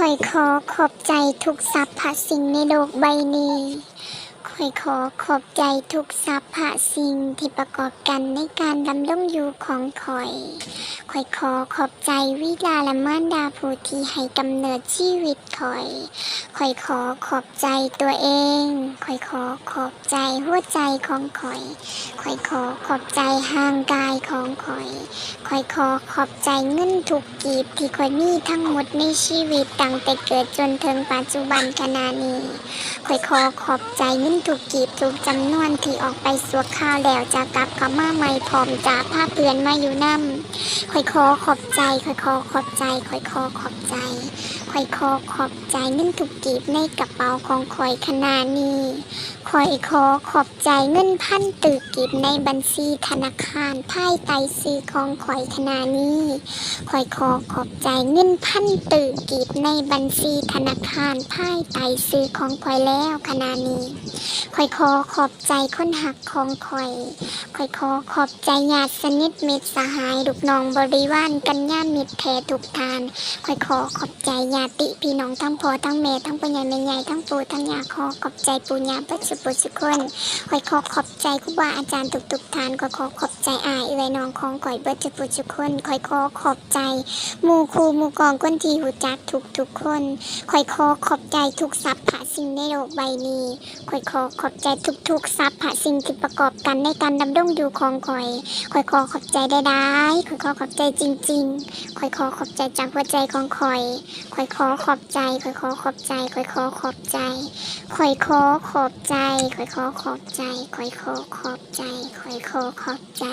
ข้อยขอขอบใจทุกสรรพสิ่งในโลกใบนี้ข้อยขอขอบใจทุกสรรพสิ่งที่ประกอบกันในการดำรงอยู่ของข้อยขอขอบใจวิลาและมารดาผู้ที่ให้กำเนิดชีวิตข้อยขอขอบใจตัวเองขอขอบใจหัวใจของข้อยขอขอบใจห่างกายของข้อยขอขอบใจเงินทุกกีบที่ข้อยมีทั้งหมดในชีวิตตั้งแต่เกิดจนถึงปัจจุบันขณะนี้ข้อยขอขอบใจเงินทุกกีบทุกจำนวนที่ออกไปสัวข้าวแล้วจะกลับเข้ามาใหม่พร้อมจากพาเพื่อนมาอยู่นำข้อยขอขอบใจข้อยขอขอบใจข้อยขอขอบใจข้อยขอขอบใจเงินทุกกีบในกระเป๋าของข้อยขณะนี้ข้อยขอขอบใจเงินพันตึกกีบในบัญชีธนาคารภายใต้ชื่อของข้อยขณะนี้ข้อยขอขอบใจเงินพันตึกกีบในบัญชีธนาคารภายใต้ชื่อของข้อยแล้วขณะนี้ข้อยขอขอบใจคนหักของข้อยขอขอบใจญาติสนิทมิตรสหายลูกน้องบริวารกัญญามิตรแท้ทุกทานขอขอบใจญาติพี่น้องทั้งพ่อทั้งแม่ทั้งพ่อใหญ่แม่ใหญ่ทั้งปู่ทั้งย่าขอขอบใจปู่ย่าปัจจุบันทุกคนขอขอบใจครูบาอาจารย์ทุกทานขอขอบใจอ้ายเอื้อยน้องของข้อยเบิดทุกคนขอขอบใจหมู่ครูหมู่กองคนที่รู้จักทุกคนขอขอบใจทุกสรรพสิ่งในโลกใบนี้ขอขอบใจทุกสรรพสิ่งที่ประกอบกันในการดำรงอยู่ของข้อยขอขอบใจได้ขอขอบใจจริงๆขอขอบใจจากหัวใจของข้อยขอขอบใจขอขอบใจขอขอบใจขอขอบใจขอขอบใจขอขอบใจขอขอบใจ